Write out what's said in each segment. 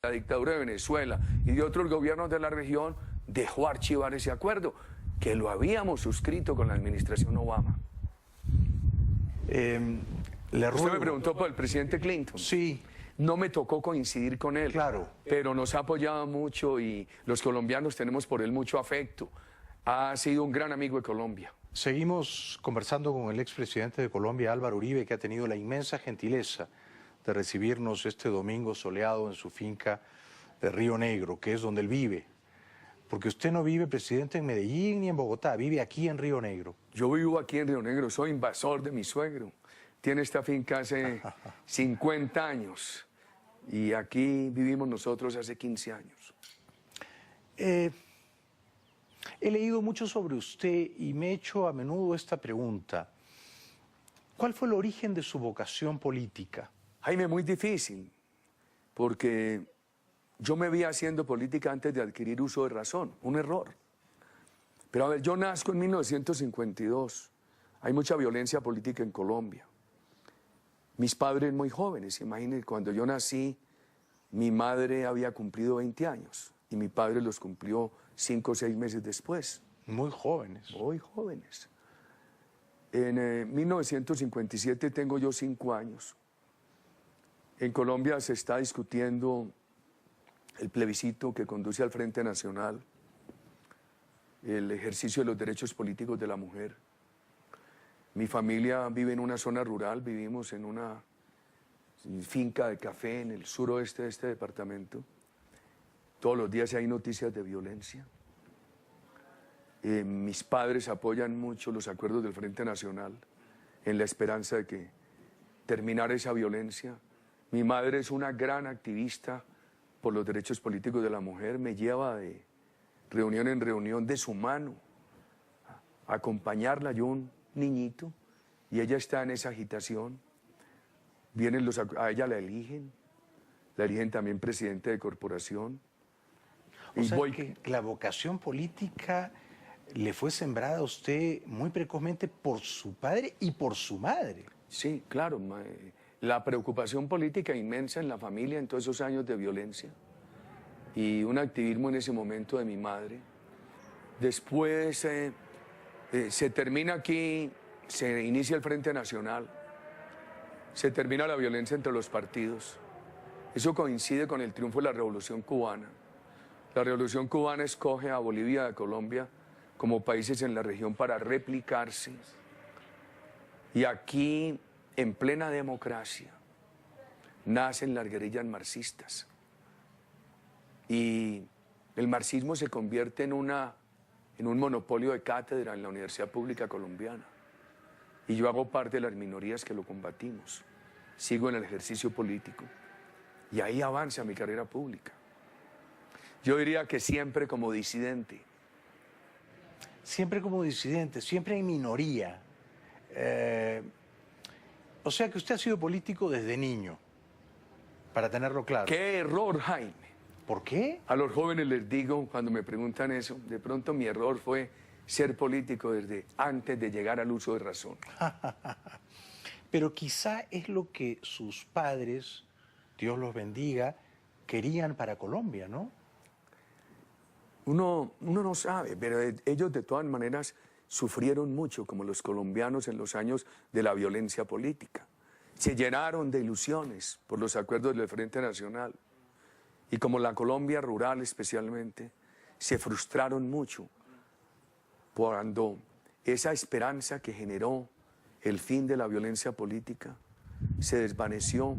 la dictadura de Venezuela y de otros gobiernos de la región, dejó archivar ese acuerdo, que lo habíamos suscrito con la administración Obama. Usted me preguntó por el presidente Clinton. Sí. No me tocó coincidir con él, Claro. pero nos ha apoyado mucho y los colombianos tenemos por él mucho afecto. Ha sido un gran amigo de Colombia. Seguimos conversando con el expresidente de Colombia, Álvaro Uribe, que ha tenido la inmensa gentileza de recibirnos este domingo soleado en su finca de Río Negro, que es donde él vive. Porque usted no vive, presidente, en Medellín ni en Bogotá, vive aquí en Río Negro. Yo vivo aquí en Río Negro, soy invasor de mi suegro. Tiene esta finca hace 50 años y aquí vivimos nosotros hace 15 años. He leído mucho sobre usted y me he hecho a menudo esta pregunta. ¿Cuál fue el origen de su vocación política? Jaime, muy difícil, porque yo me vi haciendo política antes de adquirir uso de razón, un error. Pero a ver, yo nazco en 1952, hay mucha violencia política en Colombia. Mis padres muy jóvenes, imagínense, cuando yo nací, mi madre había cumplido 20 años y mi padre los cumplió 5 o 6 meses después. Muy jóvenes. Muy jóvenes. En 1957 tengo yo 5 años. En Colombia se está discutiendo el plebiscito que conduce al Frente Nacional, el ejercicio de los derechos políticos de la mujer. Mi familia vive en una zona rural, vivimos en una finca de café en el suroeste de este departamento. Todos los días hay noticias de violencia. Mis padres apoyan mucho los acuerdos del Frente Nacional en la esperanza de que terminara esa violencia. Mi madre es una gran activista por los derechos políticos de la mujer, me lleva de reunión en reunión de su mano a acompañarla, yo un niñito, y ella está en esa agitación. Vienen a ella la eligen también presidente de corporación. O sea que la vocación política le fue sembrada a usted muy precozmente por su padre y por su madre. Sí, claro. La preocupación política inmensa en la familia en todos esos años de violencia y un activismo en ese momento de mi madre. Después se termina aquí, se inicia el Frente Nacional, se termina la violencia entre los partidos. Eso coincide con el triunfo de la Revolución Cubana. La Revolución Cubana escoge a Bolivia y a Colombia como países en la región para replicarse. Y aquí, en plena democracia, nacen las guerrillas marxistas. Y el marxismo se convierte en un monopolio de cátedra en la Universidad Pública Colombiana. Y yo hago parte de las minorías que lo combatimos. Sigo en el ejercicio político. Y ahí avanza mi carrera pública. Yo diría que siempre como disidente. Siempre como disidente, siempre en minoría. O sea que usted ha sido político desde niño, para tenerlo claro. ¡Qué error, Jaime! ¿Por qué? A los jóvenes les digo, cuando me preguntan eso, de pronto mi error fue ser político desde antes de llegar al uso de razón. Pero quizá es lo que sus padres, Dios los bendiga, querían para Colombia, ¿no? Uno no sabe, pero ellos de todas maneras sufrieron mucho, como los colombianos en los años de la violencia política. Se llenaron de ilusiones por los acuerdos del Frente Nacional. Y como la Colombia rural especialmente, se frustraron mucho cuando esa esperanza que generó el fin de la violencia política se desvaneció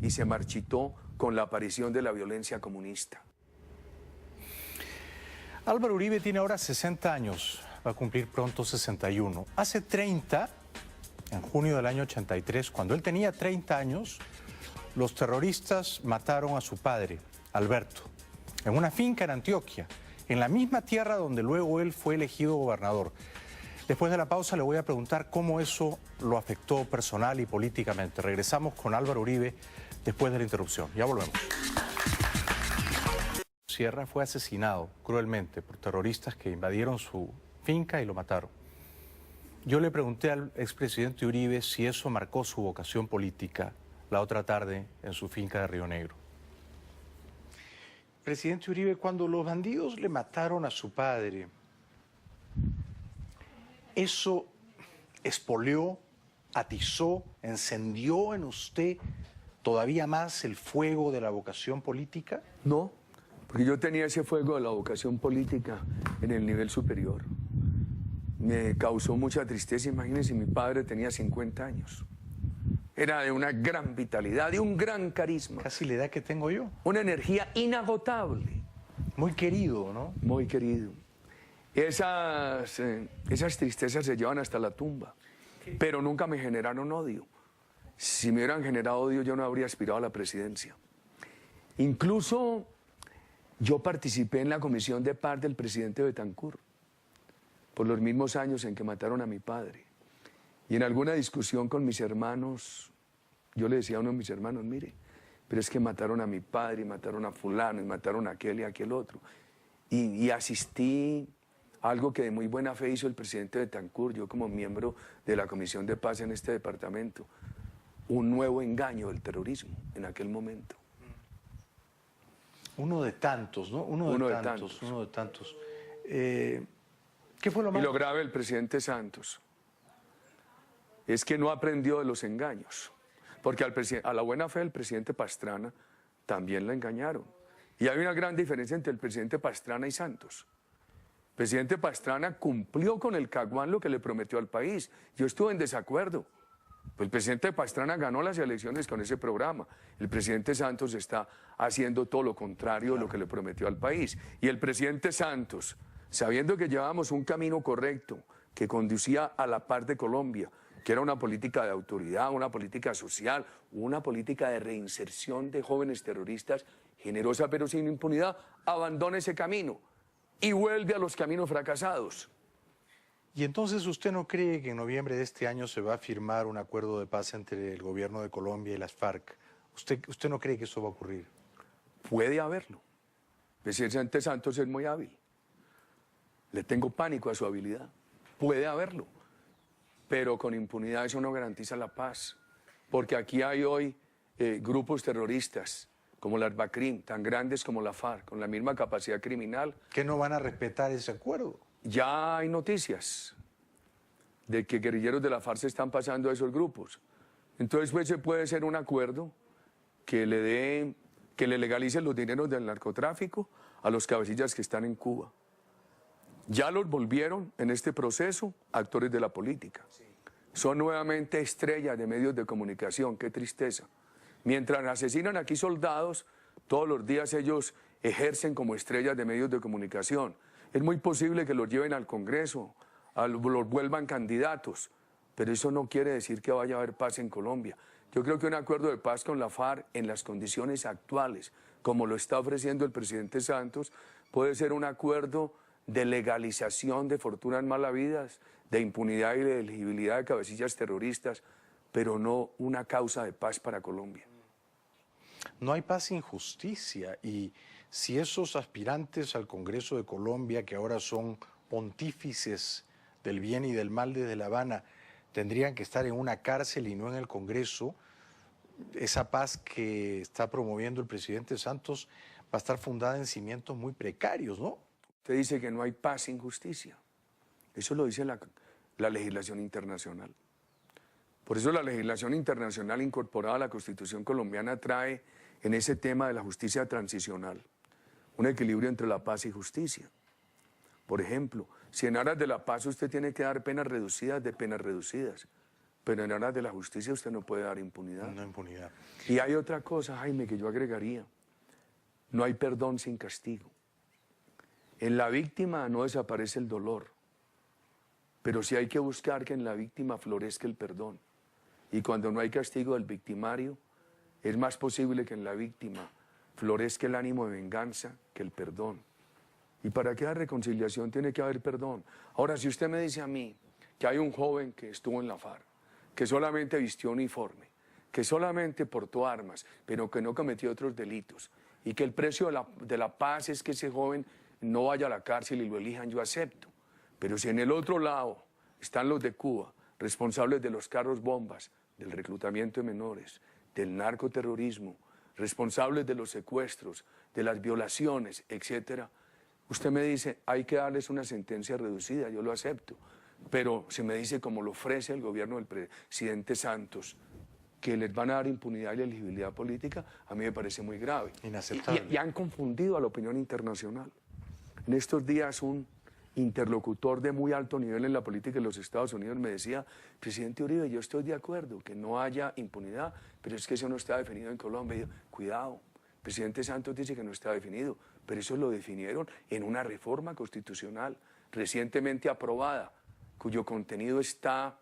y se marchitó con la aparición de la violencia comunista. Álvaro Uribe tiene ahora 60 años, va a cumplir pronto 61. Hace 30, en junio del año 83, cuando él tenía 30 años, los terroristas mataron a su padre, Alberto, en una finca en Antioquia, en la misma tierra donde luego él fue elegido gobernador. Después de la pausa le voy a preguntar cómo eso lo afectó personal y políticamente. Regresamos con Álvaro Uribe después de la interrupción. Ya volvemos. Sierra fue asesinado cruelmente por terroristas que invadieron su finca y lo mataron. Yo le pregunté al expresidente Uribe si eso marcó su vocación política la otra tarde en su finca de Río Negro. Presidente Uribe, cuando los bandidos le mataron a su padre, ¿eso expolió, atizó, encendió en usted todavía más el fuego de la vocación política? No, porque yo tenía ese fuego de la vocación política en el nivel superior. Me causó mucha tristeza, imagínense, mi padre tenía 50 años. Era de una gran vitalidad, de un gran carisma. Casi la edad que tengo yo. Una energía inagotable. Muy querido, ¿no? Muy querido. Esas tristezas se llevan hasta la tumba, pero nunca me generaron odio. Si me hubieran generado odio, yo no habría aspirado a la presidencia. Incluso yo participé en la comisión de paz del presidente Betancur, por los mismos años en que mataron a mi padre. Y en alguna discusión con mis hermanos, yo le decía a uno de mis hermanos, mire, pero es que mataron a mi padre, y mataron a fulano, y mataron a aquel y a aquel otro. Y asistí a algo que de muy buena fe hizo el presidente Betancur, yo como miembro de la Comisión de Paz en este departamento, un nuevo engaño del terrorismo en aquel momento. Uno de tantos, ¿no? Uno de tantos. ¿Qué fue lo más? Y lo grave del presidente Santos es que no aprendió de los engaños, porque a la buena fe del presidente Pastrana también la engañaron. Y hay una gran diferencia entre el presidente Pastrana y Santos. El presidente Pastrana cumplió con el Caguán lo que le prometió al país. Yo estuve en desacuerdo. Pues el presidente Pastrana ganó las elecciones con ese programa. El presidente Santos está haciendo todo lo contrario de lo que le prometió al país. Y el presidente Santos, sabiendo que llevábamos un camino correcto que conducía a la paz de Colombia, que era una política de autoridad, una política social, una política de reinserción de jóvenes terroristas, generosa pero sin impunidad, abandona ese camino y vuelve a los caminos fracasados. ¿Y entonces usted no cree que en noviembre de este año se va a firmar un acuerdo de paz entre el gobierno de Colombia y las FARC? ¿Usted no cree que eso va a ocurrir? Puede haberlo. El presidente Santos es muy hábil. Le tengo pánico a su habilidad. Puede haberlo. Pero con impunidad eso no garantiza la paz. Porque aquí hay hoy grupos terroristas como las BACRIM, tan grandes como la FARC, con la misma capacidad criminal. ¿Que no van a respetar ese acuerdo? Ya hay noticias de que guerrilleros de la FARC se están pasando a esos grupos. Entonces, pues, se puede hacer un acuerdo que le legalice los dineros del narcotráfico a los cabecillas que están en Cuba. Ya los volvieron en este proceso actores de la política. Son nuevamente estrellas de medios de comunicación, qué tristeza. Mientras asesinan aquí soldados, todos los días ellos ejercen como estrellas de medios de comunicación. Es muy posible que los lleven al Congreso, los vuelvan candidatos, pero eso no quiere decir que vaya a haber paz en Colombia. Yo creo que un acuerdo de paz con la FARC en las condiciones actuales, como lo está ofreciendo el presidente Santos, puede ser un acuerdo de legalización de fortunas mal habidas, de impunidad y de elegibilidad de cabecillas terroristas, pero no una causa de paz para Colombia. No hay paz sin justicia, y si esos aspirantes al Congreso de Colombia, que ahora son pontífices del bien y del mal desde La Habana, tendrían que estar en una cárcel y no en el Congreso, esa paz que está promoviendo el presidente Santos va a estar fundada en cimientos muy precarios, ¿no? Usted dice que no hay paz sin justicia. Eso lo dice la legislación internacional. Por eso la legislación internacional incorporada a la Constitución colombiana trae en ese tema de la justicia transicional un equilibrio entre la paz y justicia. Por ejemplo, si en aras de la paz usted tiene que dar penas reducidas, de penas reducidas, pero en aras de la justicia usted no puede dar impunidad. No impunidad. Y hay otra cosa, Jaime, que yo agregaría. No hay perdón sin castigo. En la víctima no desaparece el dolor, pero sí hay que buscar que en la víctima florezca el perdón. Y cuando no hay castigo del victimario, es más posible que en la víctima florezca el ánimo de venganza que el perdón. Y para que haya reconciliación tiene que haber perdón. Ahora, si usted me dice a mí que hay un joven que estuvo en la FARC, que solamente vistió uniforme, que solamente portó armas, pero que no cometió otros delitos, y que el precio de la paz es que ese joven no vaya a la cárcel y lo elijan, yo acepto. Pero si en el otro lado están los de Cuba, responsables de los carros bombas, del reclutamiento de menores, del narcoterrorismo, responsables de los secuestros, de las violaciones, etcétera, usted me dice, hay que darles una sentencia reducida, yo lo acepto, pero se me dice, como lo ofrece el gobierno del presidente Santos, que les van a dar impunidad y elegibilidad política, a mí me parece muy grave. Inaceptable. Y han confundido a la opinión internacional. En estos días un interlocutor de muy alto nivel en la política de los Estados Unidos me decía, presidente Uribe, yo estoy de acuerdo que no haya impunidad, pero es que eso no está definido en Colombia. Y yo, cuidado, el presidente Santos dice que no está definido, pero eso lo definieron en una reforma constitucional recientemente aprobada, cuyo contenido está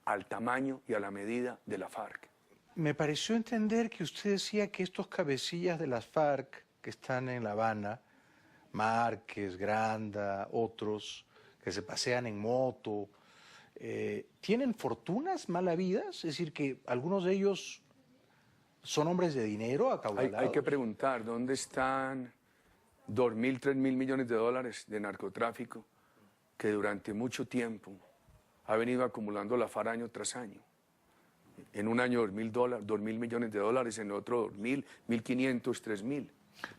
al tamaño y a la medida de la FARC. Me pareció entender que usted decía que estos cabecillas de las FARC que están en La Habana, Márquez, Granda, otros que se pasean en moto, ¿tienen fortunas malavidas? Es decir, que algunos de ellos son hombres de dinero acaudalados. Hay que preguntar, ¿dónde están 2.000, 3.000 millones de dólares de narcotráfico que durante mucho tiempo ha venido acumulando la FARC año tras año? En un año 2.000 millones de dólares, en otro 2.000, 1.500, 3.000.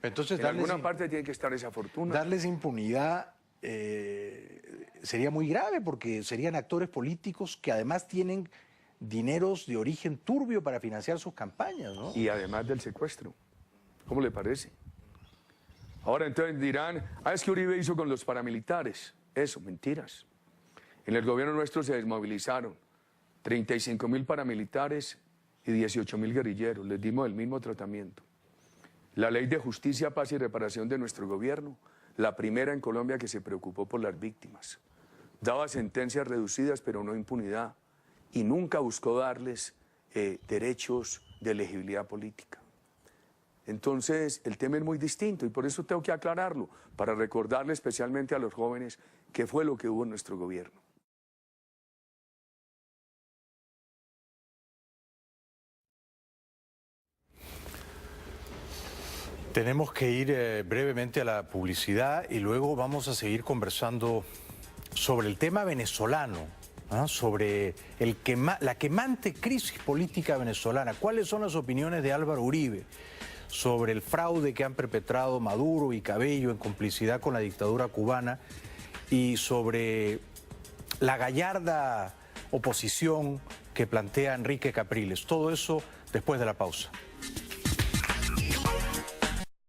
Entonces, en alguna parte tiene que estar esa fortuna. Darles impunidad sería muy grave porque serían actores políticos que además tienen dineros de origen turbio para financiar sus campañas, ¿no? Y además del secuestro. ¿Cómo le parece? Ahora entonces dirán, es que Uribe hizo con los paramilitares. Eso, mentiras. En el gobierno nuestro se desmovilizaron 35.000 paramilitares y 18.000 guerrilleros. Les dimos el mismo tratamiento. La ley de justicia, paz y reparación de nuestro gobierno, la primera en Colombia que se preocupó por las víctimas. Daba sentencias reducidas, pero no impunidad. Y nunca buscó darles derechos de elegibilidad política. Entonces, el tema es muy distinto y por eso tengo que aclararlo, para recordarle especialmente a los jóvenes qué fue lo que hubo en nuestro gobierno. Tenemos que ir brevemente a la publicidad y luego vamos a seguir conversando sobre el tema venezolano, ¿no? Sobre la quemante crisis política venezolana. ¿Cuáles son las opiniones de Álvaro Uribe sobre el fraude que han perpetrado Maduro y Cabello en complicidad con la dictadura cubana y sobre la gallarda oposición que plantea Enrique Capriles? Todo eso después de la pausa.